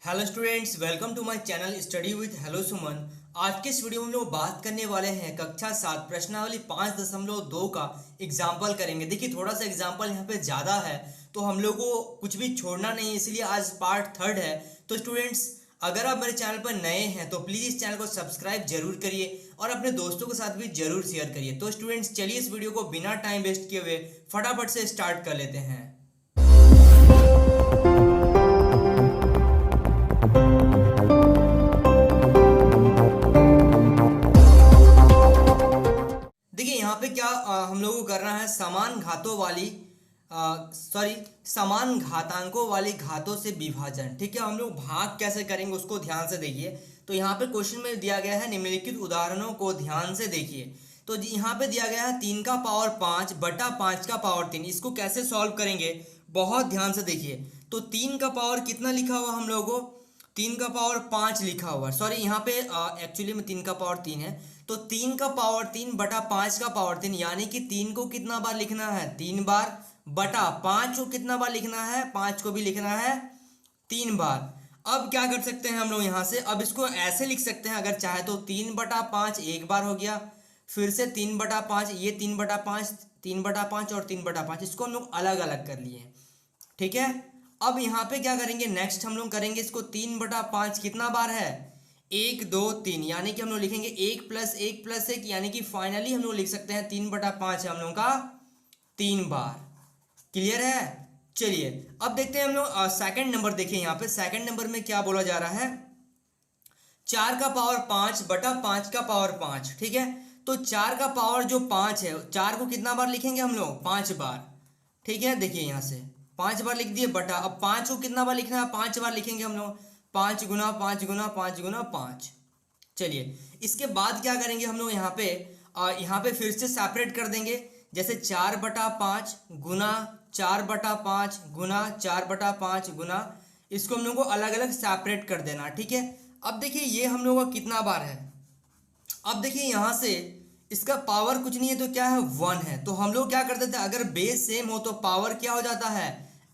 Hello students, welcome to my channel study with hello Suman. आज के इस वीडियो में हम लोग बात करने वाले हैं कक्षा 7 प्रश्नावली 5.2 का एग्जाम्पल करेंगे। देखिए थोड़ा सा एग्जाम्पल यहाँ पे ज़्यादा है तो हम लोग को कुछ भी छोड़ना नहीं है, इसलिए आज पार्ट थर्ड है। तो स्टूडेंट्स, अगर आप मेरे चैनल पर नए हैं तो प्लीज़ इस चैनल को सब्सक्राइब जरूर करिए और अपने दोस्तों के साथ भी जरूर शेयर करिए। तो स्टूडेंट्स चलिए इस वीडियो को बिना टाइम वेस्ट किए हुए फटाफट से स्टार्ट कर लेते हैं। देखिए यहाँ पे क्या हम लोगों को करना है, समान घातांकों वाली घातों से विभाजन। ठीक है, हम लोग भाग कैसे करेंगे उसको ध्यान से देखिए। तो यहाँ पे क्वेश्चन में दिया गया है, निम्नलिखित उदाहरणों को ध्यान से देखिए। तो यहाँ पे दिया गया है 3 का पावर 5 बटा 5 का पावर 3। इसको कैसे सॉल्व करेंगे बहुत ध्यान से देखिए। तो 3 का पावर कितना लिखा हुआ हम लोगों को, 3 का पावर 5 लिखा हुआ है। सॉरी, यहाँ पे एक्चुअली में 3 का पावर 3 है। तो 3 का पावर 3 बटा 5 का पावर 3, यानी कि 3 को कितना बार लिखना है, 3 बार, बटा 5 को कितना बार लिखना है, 5 को भी लिखना है 3 बार। अब क्या कर सकते हैं हम लोग यहाँ से, अब इसको ऐसे लिख सकते हैं अगर चाहे तो, 3 बटा 5 एक बार हो गया, फिर से 3 बटा 5, ये 3 बटा 5, 3 बटा 5 और 3 बटा 5, इसको हम लोग अलग अलग कर लिए। ठीक है, अब यहाँ पे क्या करेंगे, नेक्स्ट हम लोग करेंगे इसको 3 बटा 5 कितना बार है, 1 2 3, यानी कि हम लोग लिखेंगे 1 प्लस 1 प्लस 1, यानी कि फाइनली हम लोग लिख सकते हैं 3 बटा 5 है हम लोग का 3 बार। क्लियर है। चलिए अब देखते हैं हम लोग सेकंड नंबर। देखिए यहाँ पे सेकंड नंबर में क्या बोला जा रहा है, 4 का पावर 5 बटा 5 का पावर 5। ठीक है, तो 4 का पावर जो 5 है, 4 को कितना बार लिखेंगे हम लोग, 5 बार। ठीक है, देखिए यहाँ से 5 बार लिख दिए, बटा अब 5 को कितना बार लिखना है, 5 बार लिखेंगे हम लोग, 5 गुना 5 गुना 5 गुना 5। चलिए इसके बाद क्या करेंगे हम लोग, यहाँ पे फिर से सेपरेट कर देंगे। जैसे 4 बटा 5 गुना 4 बटा 5 गुना 4 बटा 5 गुना, इसको हम लोग को अलग अलग सेपरेट कर देना। ठीक है, अब देखिए ये हम लोग का कितना बार है। अब देखिए यहाँ से इसका पावर कुछ नहीं है तो क्या है, 1 है। तो हम लोग क्या कर देते हैं, अगर बेस सेम हो तो पावर क्या हो जाता है,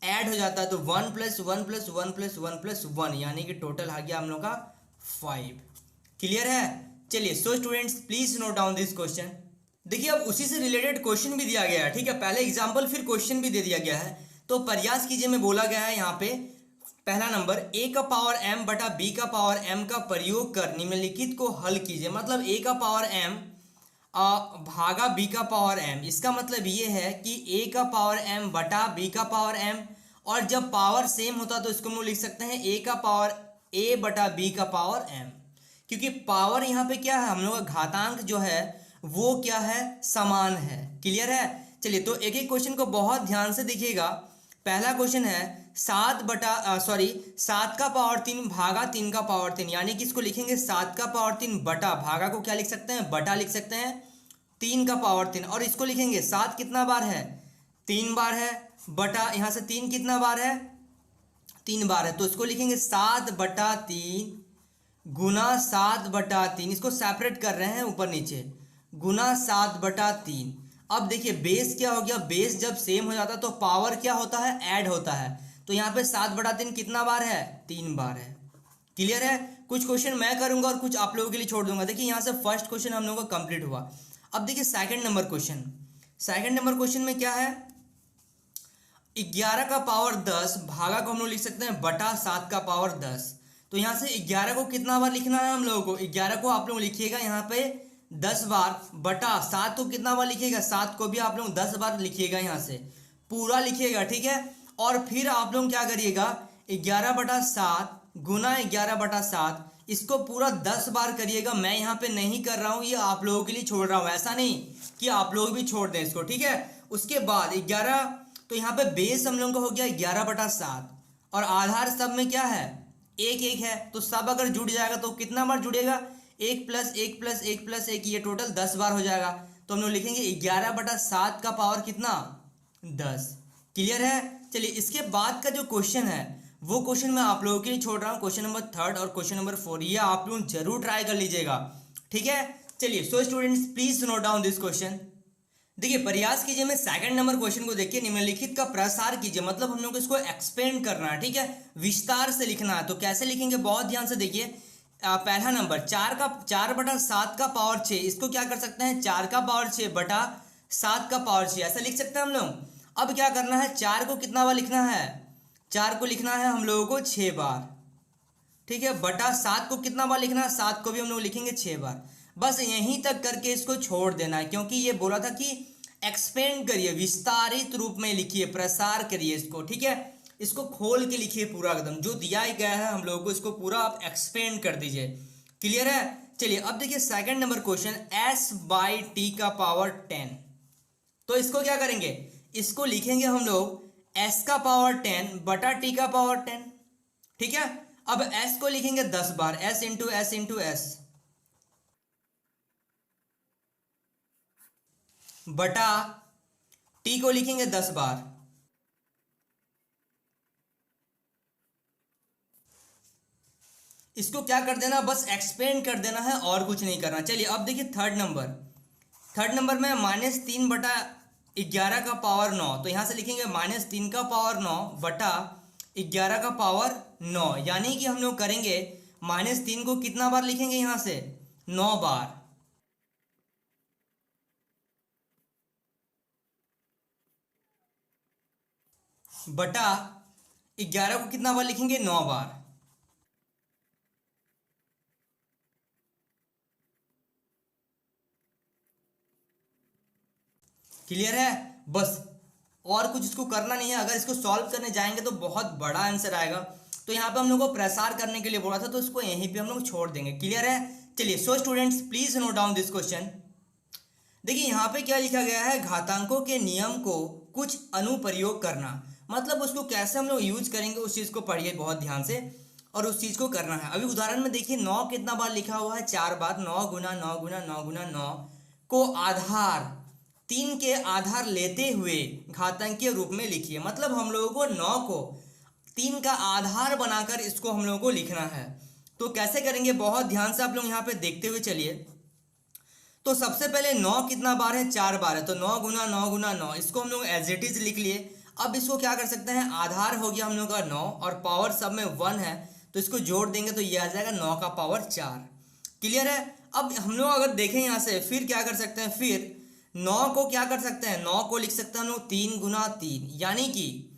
ऐड हो जाता है। तो 1 प्लस 1 प्लस 1 प्लस 1 प्लस 1, यानी कि टोटल आ गया हम लोग का 5। क्लियर है। चलिए so students please note down this question. देखिए अब उसी से रिलेटेड क्वेश्चन भी दिया गया है। ठीक है, पहले एग्जाम्पल फिर क्वेश्चन भी दे दिया गया है। तो प्रयास कीजिए में बोला गया है यहाँ पे पहला नंबर, a का पावर m बटा b का पावर m का प्रयोग कर निम्नलिखित को हल कीजिए। मतलब a का पावर m भागा b का पावर m, इसका मतलब ये है कि a का पावर m बटा b का पावर m, और जब पावर सेम होता तो इसको हम लोग लिख सकते हैं a का पावर a बटा b का पावर m, क्योंकि पावर यहाँ पे क्या है, हम लोग का घातांक जो है वो क्या है, समान है। क्लियर है। चलिए तो एक एक क्वेश्चन को बहुत ध्यान से देखिएगा। पहला क्वेश्चन है 7 का पावर 3 भागा 3 का पावर 3, यानी कि इसको लिखेंगे 7 का पावर 3 बटा, भागा को क्या लिख सकते हैं, बटा लिख सकते हैं 3 का पावर 3, और इसको लिखेंगे 7 कितना बार है, 3 बार है, बटा यहाँ से 3 कितना बार है, 3 बार है, तो इसको लिखेंगे 7 बटा 3 गुना 7 बटा 3, इसको सेपरेट कर रहे हैं ऊपर नीचे, गुना 7 बटा 3। अब देखिए बेस क्या हो गया, बेस जब सेम हो जाता है तो पावर क्या होता है, ऐड होता है। तो यहाँ पे 7 बटा 3 कितना बार है, 3 बार है। क्लियर है। कुछ क्वेश्चन मैं करूंगा और कुछ आप लोगों के लिए छोड़ दूंगा। देखिए यहाँ से फर्स्ट क्वेश्चन हम लोगों का कंप्लीट हुआ। अब देखिए second number question. Second number question में क्या है, 11 का पावर 10 भागा को हम लोग लिख सकते हैं बटा 7 का पावर 10। तो यहाँ से 11 को कितना बार लिखना है हम लोगों को, 11 को आप लोग लिखिएगा यहाँ पे 10 बार, बटा 7 को कितना बार लिखिएगा, 7 को भी आप लोग 10 बार लिखिएगा, यहाँ से पूरा लिखिएगा। ठीक है, और फिर आप लोग क्या करिएगा, 11 बटा 7 गुना 11 बटा 7, इसको पूरा 10 बार करिएगा। मैं यहाँ पे नहीं कर रहा हूँ, ये आप लोगों के लिए छोड़ रहा हूँ, ऐसा नहीं कि आप लोग भी छोड़ दें इसको। ठीक है, उसके बाद 11, तो यहाँ पे बेस हम लोग का हो गया 11 बटा 7, और आधार सब में क्या है, 1 1 है। तो सब अगर जुड़ जाएगा तो कितना बार जुड़ेगा, 1 प्लस 1 प्लस 1 प्लस 1, ये टोटल 10 बार हो जाएगा। तो हम लोग लिखेंगे 11 बटा 7 का पावर कितना, 10। क्लियर है। चलिए इसके बाद का जो क्वेश्चन है वो क्वेश्चन मैं आप लोगों के लिए छोड़ रहा हूँ, क्वेश्चन नंबर 3 और क्वेश्चन नंबर 4, ये आप लोग जरूर ट्राई कर लीजिएगा। ठीक है, चलिए so students please note down this question. देखिए प्रयास कीजिए में सेकंड नंबर क्वेश्चन को देखिए, निम्नलिखित का प्रसार कीजिए, मतलब हम लोग को इसको एक्सपेंड करना है, ठीक है, विस्तार से लिखना है। तो कैसे लिखेंगे, बहुत ध्यान से देखिए। पहला नंबर 4/7 का पावर 6, इसको क्या कर सकते हैं, 4/6 का पावर 6 ऐसा लिख सकते हैं हम लोग। अब क्या करना है, 4 को कितना बार लिखना है, 4 को लिखना है हम लोगों को 6 बार, ठीक है, बटा 7 को कितना बार लिखना है, 7 को भी हम लोग लिखेंगे 6 बार। बस यहीं तक करके इसको छोड़ देना है, क्योंकि ये बोला था कि एक्सपेंड करिए, विस्तारित रूप में लिखिए, प्रसार करिए इसको, ठीक है, इसको खोल के लिखिए पूरा एकदम, जो दिया गया है हम लोगों को इसको पूरा आप एक्सपेंड कर दीजिए। क्लियर है। चलिए अब देखिए सेकंड नंबर क्वेश्चन, s/t का पावर 10। तो इसको क्या करेंगे, इसको लिखेंगे हम लोग s का पावर 10 बटा t का पावर 10, ठीक है। अब s को लिखेंगे 10 बार, s into S into S, बटा t को लिखेंगे 10 बार। इसको क्या कर देना, बस एक्सपेंड कर देना है और कुछ नहीं करना। चलिए अब देखिए थर्ड नंबर में -3/11 का पावर 9, तो यहां से लिखेंगे -3 का पावर 9 बटा 11 का पावर 9, यानी कि हम लोग करेंगे -3 को कितना बार लिखेंगे, यहां से 9 बार, बटा 11 को कितना बार लिखेंगे, 9 बार। क्लियर है। बस और कुछ इसको करना नहीं है। अगर इसको सॉल्व करने जाएंगे तो बहुत बड़ा आंसर आएगा, तो यहाँ पे हम लोग को प्रसार करने के लिए बोला था, तो इसको यहीं पे हम लोग छोड़ देंगे। क्लियर है। चलिए so students please note down this question. देखिए यहाँ पे क्या लिखा गया है, घातांकों के नियम को कुछ अनुप्रयोग करना, मतलब उसको कैसे हम लोग यूज करेंगे उस चीज को पढ़िए बहुत ध्यान से, और उस चीज को करना है। अभी उदाहरण में देखिए 9 कितना बार लिखा हुआ है, 4 बार। 9 गुना 9 गुना 9 गुना 9 को आधार 3 के आधार लेते हुए घातांकीय रूप में लिखिए, मतलब हम लोगों को 9 को 3 का आधार बनाकर इसको हम लोगों को लिखना है। तो कैसे करेंगे, बहुत ध्यान से आप लोग यहाँ पे देखते हुए चलिए। तो सबसे पहले 9 कितना बार है, 4 बार है, तो 9 गुना 9 गुना 9, इसको हम लोग एज इट इज लिख लिए। अब इसको क्या कर सकते हैं, आधार हो गया हम लोग का 9 और पावर सब में 1 है, तो इसको जोड़ देंगे तो ये आ जाएगा 9 का पावर 4। क्लियर है। अब हम लोग अगर देखें यहाँ से, फिर क्या कर सकते हैं, फिर 9 को क्या कर सकते हैं, 9 को लिख सकते हैं हम लोग 3 गुना 3, यानी कि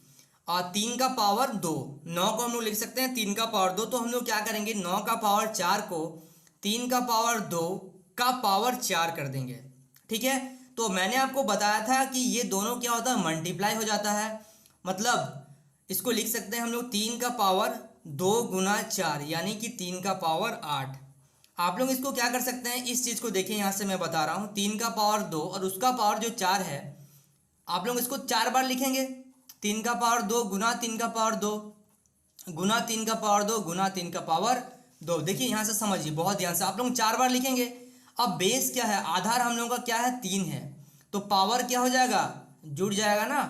3 का पावर 2। 9 को हम लोग लिख सकते हैं 3 का पावर 2, तो हम लोग क्या करेंगे, 9 का पावर 4 को 3 का पावर 2 का पावर 4 कर देंगे, ठीक है। तो मैंने आपको बताया था कि ये दोनों क्या होता है, मल्टीप्लाई हो जाता है, मतलब इसको लिख सकते हैं हम लोग 3 का पावर 2 गुना 4, यानी कि 3 का पावर 8। आप लोग इसको क्या कर सकते हैं, इस चीज़ को देखिए, यहाँ से मैं बता रहा हूँ, 3 का पावर 2 और उसका पावर जो 4 है, आप लोग इसको 4 बार लिखेंगे। 3 का पावर 2 गुना 3 का पावर 2 गुना 3 का पावर 2 गुना 3 का पावर 2। देखिए यहाँ से समझिए बहुत ध्यान से, आप लोग 4 बार लिखेंगे। अब बेस क्या है, आधार हम लोगों का क्या है, 3 है, तो पावर क्या हो जाएगा, जुड़ जाएगा ना।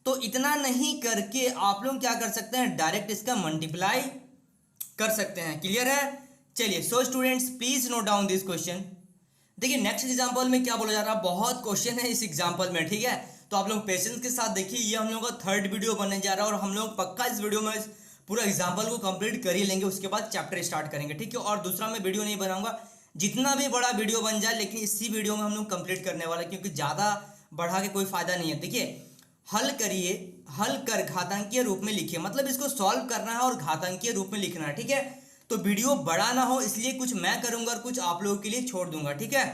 तो इतना नहीं करके आप लोग क्या कर सकते हैं, डायरेक्ट इसका मल्टीप्लाई कर सकते हैं। क्लियर है। चलिए so students please note down this question. देखिए नेक्स्ट एग्जांपल में क्या बोला जा रहा है, बहुत क्वेश्चन है इस एग्जांपल में, ठीक है, तो आप लोग पेशेंस के साथ देखिए। ये हम लोग का थर्ड वीडियो बनने जा रहा है और हम लोग पक्का इस वीडियो में पूरा एग्जांपल को कंप्लीट कर ही लेंगे, उसके बाद चैप्टर स्टार्ट करेंगे, ठीक है। और दूसरा मैं वीडियो नहीं बनाऊंगा, जितना भी बड़ा वीडियो बन जाए, लेकिन इसी वीडियो में हम लोग कंप्लीट करने वाला है, क्योंकि ज़्यादा बढ़ा के कोई फायदा नहीं है। देखिए हल करिए, हल कर घातांकीय रूप में लिखिए, मतलब इसको सॉल्व करना है और घातांकीय रूप में लिखना है, ठीक है। तो वीडियो बड़ा ना हो इसलिए कुछ मैं करूंगा और कुछ आप लोगों के लिए छोड़ दूंगा, ठीक है।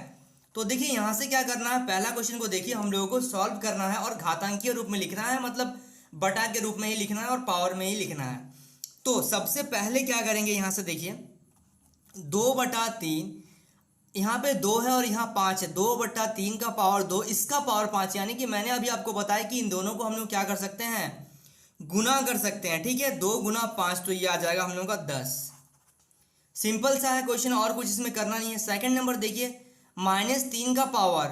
तो देखिए यहाँ से क्या करना है, पहला क्वेश्चन को देखिए, हम लोगों को सॉल्व करना है और घातांकीय रूप में लिखना है, मतलब बटा के रूप में ही लिखना है और पावर में ही लिखना है। तो सबसे पहले क्या करेंगे, यहाँ से देखिए 2/3, यहाँ पे 2 है और यहाँ 5 है, 2/3 का पावर 2, इसका पावर 5, यानी कि मैंने अभी आपको बताया कि इन दोनों को हम लोग क्या कर सकते हैं, गुना कर सकते हैं, ठीक है। 2 गुना 5, तो ये आ जाएगा हम लोग का 10। सिंपल सा है क्वेश्चन, और कुछ इसमें करना नहीं है। सेकंड नंबर देखिए, -3 का पावर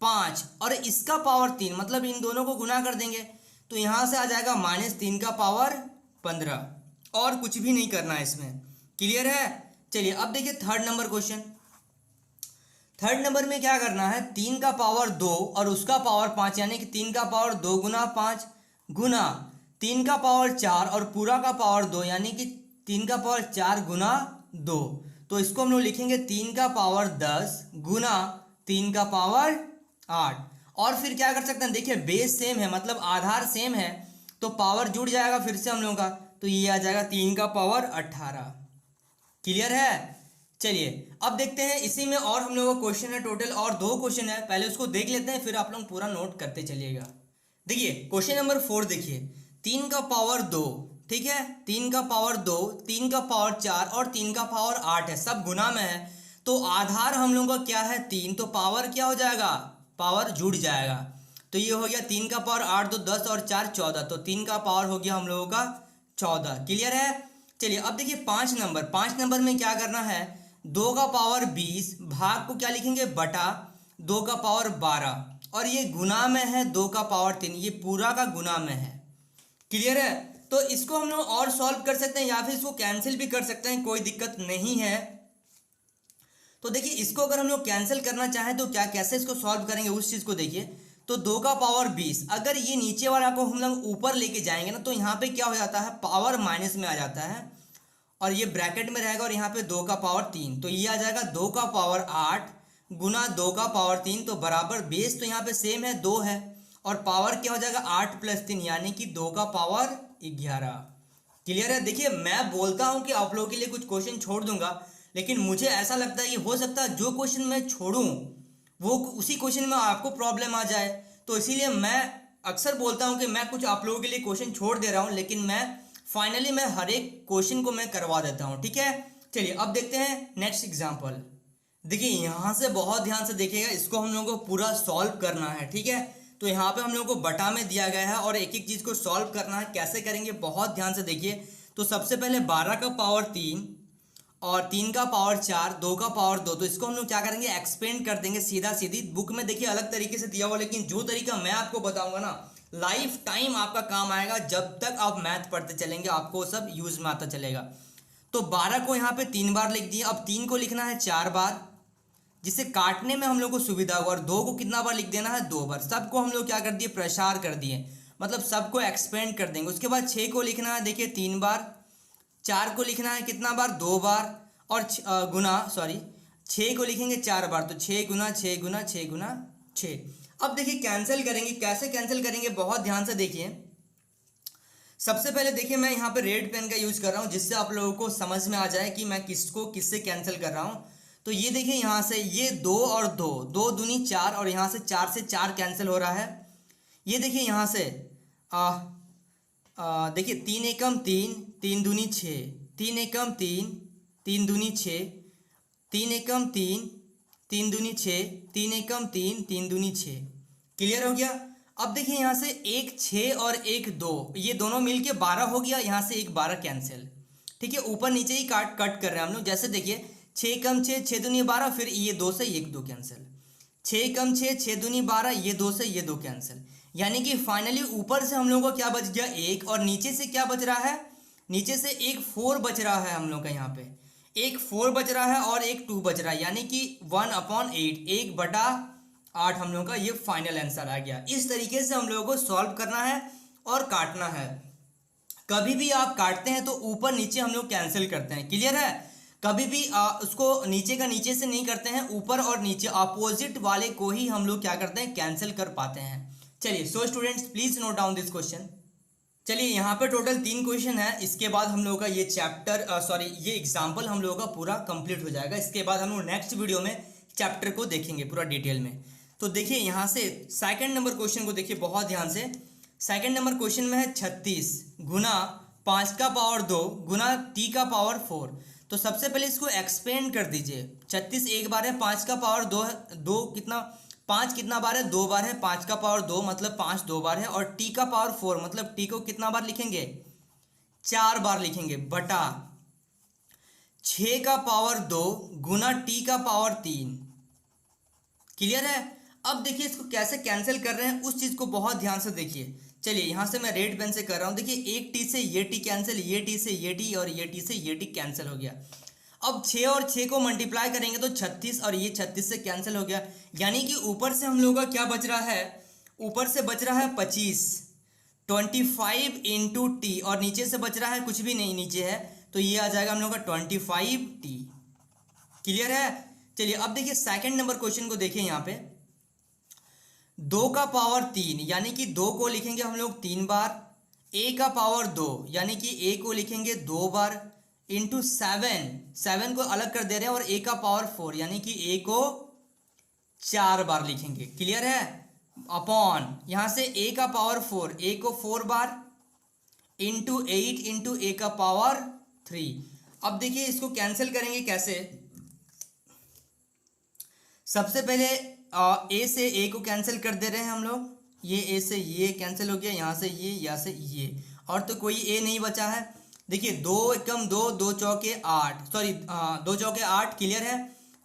5 और इसका पावर 3, मतलब इन दोनों को गुना कर देंगे, तो यहाँ से आ जाएगा -3 का पावर 15, और कुछ भी नहीं करना है इसमें। क्लियर है। चलिए अब देखिए third number question. Third number में क्या करना है, 3 का पावर 2 और उसका पावर 5, यानी कि 3 का पावर 2 गुना 5 गुना 3 का पावर 4 और पूरा का पावर 2, यानी कि 3 का पावर 4 गुना 2। तो इसको हम लोग लिखेंगे 3 का पावर 10 गुना 3 का पावर 8। और फिर क्या कर सकते हैं, देखिए बेस सेम है, मतलब आधार सेम है, तो पावर जुड़ जाएगा फिर से हम लोगों का, तो ये आ जाएगा 3 का पावर 18। क्लियर है। चलिए अब देखते हैं इसी में और हम लोगों का क्वेश्चन है, टोटल और 2 क्वेश्चन है, पहले उसको देख लेते हैं फिर आप लोग पूरा नोट करते चलिएगा। देखिए क्वेश्चन नंबर 4 देखिए, 3 का पावर 2, ठीक है, 3 का पावर 2, 3 का पावर 4 और 3 का पावर 8 है, सब गुना में है, तो आधार हम लोगों का क्या है 3, तो पावर क्या हो जाएगा, पावर जुड़ जाएगा, तो ये हो गया 3 का पावर 8 तो 10 और 4 14, तो 3 का पावर हो गया हम लोगों का 14। क्लियर है। चलिए अब देखिए 5 नंबर में क्या करना है, 2 का पावर 20 भाग को क्या लिखेंगे बटा 2 का पावर 12 और ये गुना में है 2 का पावर 3, ये पूरा का गुना में है। क्लियर है। तो इसको हम लोग और सॉल्व कर सकते हैं या फिर इसको कैंसिल भी कर सकते हैं, कोई दिक्कत नहीं है। तो देखिए इसको अगर हम लोग कैंसिल करना चाहें तो क्या कैसे इसको सॉल्व करेंगे उस चीज़ को देखिए। तो 2 का पावर 20, अगर ये नीचे वाला को हम लोग ऊपर लेके जाएंगे ना, तो यहाँ पे क्या हो जाता है, पावर माइनस में आ जाता है और ये ब्रैकेट में रहेगा और यहाँ पे 2 का पावर 3, तो ये आ जाएगा 2 का पावर 8 गुना 2 का पावर 3, तो बराबर बेस तो यहाँ पे सेम है 2 है और पावर क्या हो जाएगा 8 + 3 यानी कि 2 का पावर 11। क्लियर है। देखिए मैं बोलता हूँ कि आप लोगों के लिए कुछ क्वेश्चन छोड़ दूंगा, लेकिन मुझे ऐसा लगता है कि हो सकता है जो क्वेश्चन मैं छोड़ूं वो उसी क्वेश्चन में आपको प्रॉब्लम आ जाए, तो इसीलिए मैं अक्सर बोलता हूं कि मैं कुछ आप लोगों के लिए क्वेश्चन छोड़ दे रहा हूं, लेकिन मैं फाइनली मैं हर एक क्वेश्चन को मैं करवा देता हूं। ठीक है। चलिए अब देखते हैं नेक्स्ट एग्जाम्पल। देखिए यहाँ से बहुत ध्यान से देखिएगा, इसको हम लोगों को पूरा सॉल्व करना है। ठीक है। तो यहाँ पे हम लोगों को बटा में दिया गया है और एक एक चीज़ को सॉल्व करना है, कैसे करेंगे बहुत ध्यान से देखिए। तो सबसे पहले 12 का पावर 3 और 3 का पावर 4, 2 का पावर 2, तो इसको हम लोग क्या करेंगे एक्सपेंड कर देंगे सीधा सीधी। बुक में देखिए अलग तरीके से दिया हुआ, लेकिन जो तरीका मैं आपको बताऊंगा ना लाइफ टाइम आपका काम आएगा, जब तक आप मैथ पढ़ते चलेंगे आपको सब यूज में आता चलेगा। तो 12 को यहाँ पे 3 बार लिख दिए, अब 3 को लिखना है 4 बार, जिससे काटने में हम लोग को सुविधा होगा, और 2 को कितना बार लिख देना है 2 बार। सबको हम लोग क्या कर दिए प्रसार कर दिए, मतलब सबको एक्सपेंड कर देंगे। उसके बाद 6 को लिखना है देखिए 3 बार, 4 को लिखना है कितना बार 2 बार, और 6 को लिखेंगे 4 बार, तो 6 गुना 6 गुना 6 गुना 6। अब देखिए कैंसिल करेंगे, कैसे कैंसिल करेंगे बहुत ध्यान से देखिए। सबसे पहले देखिए मैं यहाँ पे रेड पेन का यूज कर रहा हूँ, जिससे आप लोगों को समझ में आ जाए कि मैं किसको किससे कैंसिल कर रहा हूँ। तो ये देखिए यहाँ से ये 2 और 2, 2 दूनी 4 और यहाँ से 4 कैंसिल हो रहा है। ये देखिए यहाँ से देखिए 3 एकम 3, 3 दूनी 6, 3 एकम 3, 3 दूनी 6, 3 एकम 3, 3 दूनी 6, 3 एकम 3, 3 दूनी 6। क्लियर हो गया। अब देखिए यहाँ से 1 6 और 1 2, ये दोनों मिलके 12 हो गया, यहाँ से 1 12 कैंसिल। ठीक है, ऊपर नीचे ही कट कर रहे हैं हम लोग। जैसे देखिए 6 कम 6, 6 दूनी 12, फिर ये 2 से 1 2 कैंसिल, 6 कम 6, 6 दूनी 12, ये 2 से ये 2 कैंसिल, यानी कि फाइनली ऊपर से हम लोगों को क्या बच गया 1, और नीचे से क्या बच रहा है, नीचे से एक 4 बच रहा है हम लोग का, यहाँ पे एक 4 बच रहा है और एक 2 बच रहा है, यानी कि 1/8, 1/8 हम लोगों का ये फाइनल आंसर आ गया। इस तरीके से हम लोगों को सॉल्व करना है और काटना है। कभी भी आप काटते हैं तो ऊपर नीचे हम लोग कैंसिल करते हैं। क्लियर है। कभी भी उसको नीचे का नीचे से नहीं करते हैं, ऊपर और नीचे अपोजिट वाले को ही हम लोग क्या करते हैं कैंसिल कर पाते हैं। चलिए so students please note down this question. चलिए यहाँ पे टोटल 3 क्वेश्चन है, इसके बाद हम लोगों का ये ये एग्जाम्पल हम लोगों का पूरा कंप्लीट हो जाएगा। इसके बाद हम लोग नेक्स्ट वीडियो में चैप्टर को देखेंगे पूरा डिटेल में। तो देखिए यहाँ से सेकंड नंबर क्वेश्चन को देखिए बहुत ध्यान से। सेकंड नंबर क्वेश्चन में है 36 गुना 5 का पावर 2 गुना t का पावर 4। तो सबसे पहले इसको एक्सपेंड कर दीजिए। 36 एक बार है, 5 का पावर 2 कितना 5 कितना बार है 2 बार है, 5 का पावर 2 मतलब 5 2 बार है, और t का पावर 4 मतलब t को कितना बार लिखेंगे 4 बार लिखेंगे, बटा 6 का पावर 2 गुना t का पावर 3। क्लियर है। अब देखिए इसको कैसे कैंसिल कर रहे हैं उस चीज को बहुत ध्यान से देखिए। चलिए यहाँ से मैं रेड पेन से कर रहा हूँ। देखिए एक टी से ये टी कैंसिल, ये टी से ये टी, और ये टी से ये टी कैंसिल हो गया। अब 6 और 6 को मल्टीप्लाई करेंगे तो 36 और ये 36 से कैंसिल हो गया, यानी कि ऊपर से हम लोगों का क्या बच रहा है, ऊपर से बच रहा है 25, 25 इंटू टी, और नीचे से बच रहा है कुछ भी नहीं, नीचे है तो ये आ जाएगा हम लोग का 25t। क्लियर है। चलिए अब देखिए सेकंड नंबर क्वेश्चन को देखिए यहाँ पे, 2 का पावर 3 यानी कि 2 को लिखेंगे हम लोग 3 बार, a का पावर 2 यानी कि a को लिखेंगे 2 बार, इंटू 7 को अलग कर दे रहे हैं, और a का पावर 4 यानी कि a को 4 बार लिखेंगे। क्लियर है। अपॉन यहाँ से a का पावर 4, a को 4 बार, इंटू 8 इंटू a का पावर 3। अब देखिए इसको कैंसिल करेंगे कैसे, सबसे पहले a से a को कैंसिल कर दे रहे हैं हम लोग, ये a से ये कैंसिल हो गया, यहाँ से ये, यहाँ से ये, और तो कोई a नहीं बचा है। देखिए 2 एकम 2, 2 चौके 8, सॉरी 2 चौके 8, क्लियर है।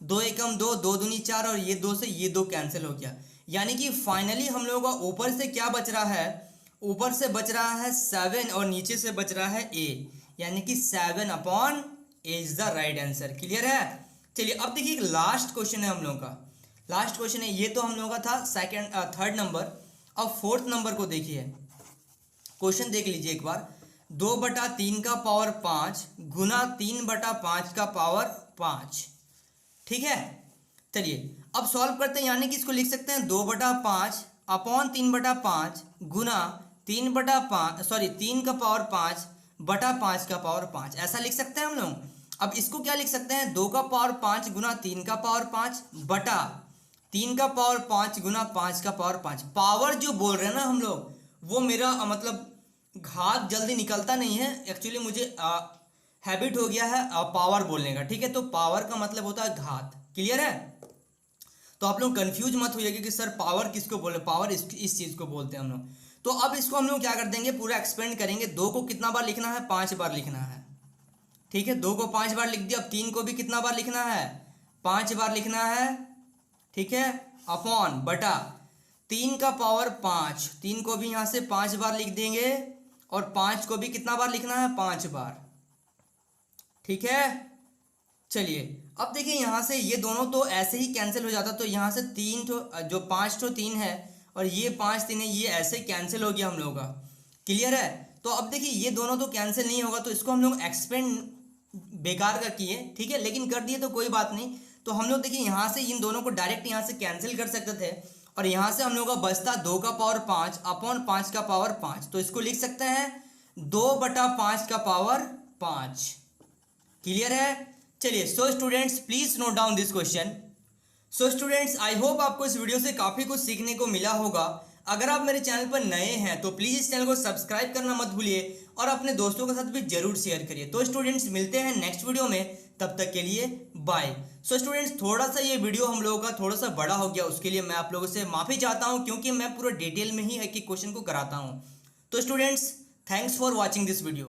2 एकम 2, 2 दूनी 4, और ये 2 से ये 2 कैंसिल हो गया, यानी कि फाइनली हम लोगों का ऊपर से क्या बच रहा है, ऊपर से बच रहा है 7 और नीचे से बच रहा है a, यानी कि 7/a is the right answer. Clear है। चलिए अब देखिए लास्ट क्वेश्चन है हम लोगों का, लास्ट क्वेश्चन है ये, तो हम लोगों का था थर्ड नंबर। अब फोर्थ नंबर को देखिए, क्वेश्चन देख लीजिए एक बार, 2/3 का पावर 5 गुना 3/5 का पावर 5। ठीक है। चलिए अब सॉल्व करते हैं, यानी कि इसको लिख सकते हैं 2/5 अपॉन 3/5 गुना 3/5, सॉरी 3 का पावर 5 बटा 5 का पावर 5, ऐसा लिख सकते हैं हम लोग। अब इसको क्या लिख सकते हैं, 2 का पावर 5 गुना 3 का पावर 5 बटा 3 का पावर 5 गुना 5 का पावर 5। पावर जो बोल रहे हैं ना हम लोग, वो मेरा मतलब घात जल्दी निकलता नहीं है, एक्चुअली मुझे हैबिट हो गया है पावर बोलने का। ठीक है, तो पावर का मतलब होता है घात। क्लियर है। तो आप लोग कंफ्यूज मत होइएगा कि सर पावर किसको बोले, पावर इस चीज को बोलते हैं हम लोग। तो अब इसको हम लोग क्या कर देंगे, पूरा एक्सपेंड करेंगे। 2 को कितना बार लिखना है, 5 बार लिखना है। ठीक है, 2 को 5 बार लिख दिया। अब 3 को भी कितना बार लिखना है, 5 बार लिखना है। ठीक है, अपॉन बटा 3 का पावर 5, 3 को भी यहां से 5 बार लिख देंगे, और 5 को भी कितना बार लिखना है, 5 बार। ठीक है। चलिए अब देखिए यहां से ये दोनों तो ऐसे ही कैंसिल हो जाता, तो यहां से 3 तो जो 5 तो 3 है, और ये 5 3 है, ये ऐसे कैंसिल हो गया हम लोगों का। क्लियर है। तो अब देखिए ये दोनों तो कैंसिल नहीं होगा, तो इसको हम लोग एक्सपेंड बेकार का किए। ठीक है, लेकिन कर दिए तो कोई बात नहीं। तो हम लोग देखिए यहाँ से इन दोनों को डायरेक्ट यहाँ से कैंसिल कर सकते थे, और यहाँ से हम लोग का बचता 2 का पावर 5 अपॉन 5 का पावर 5, तो इसको लिख सकते हैं 2/5 का पावर 5। क्लियर है। चलिए so students please note down this question. So students I hope आपको इस वीडियो से काफ़ी कुछ सीखने को मिला होगा। अगर आप मेरे चैनल पर नए हैं तो प्लीज़ इस चैनल को सब्सक्राइब करना मत भूलिए, और अपने दोस्तों के साथ भी जरूर शेयर करिए। तो स्टूडेंट्स मिलते हैं नेक्स्ट वीडियो में, तब तक के लिए बाय। सो स्टूडेंट्स थोड़ा सा ये वीडियो हम लोगों का थोड़ा सा बड़ा हो गया, उसके लिए मैं आप लोगों से माफ़ी चाहता हूँ, क्योंकि मैं पूरा डिटेल में ही एक एक क्वेश्चन को कराता हूँ। तो students thanks for watching this video.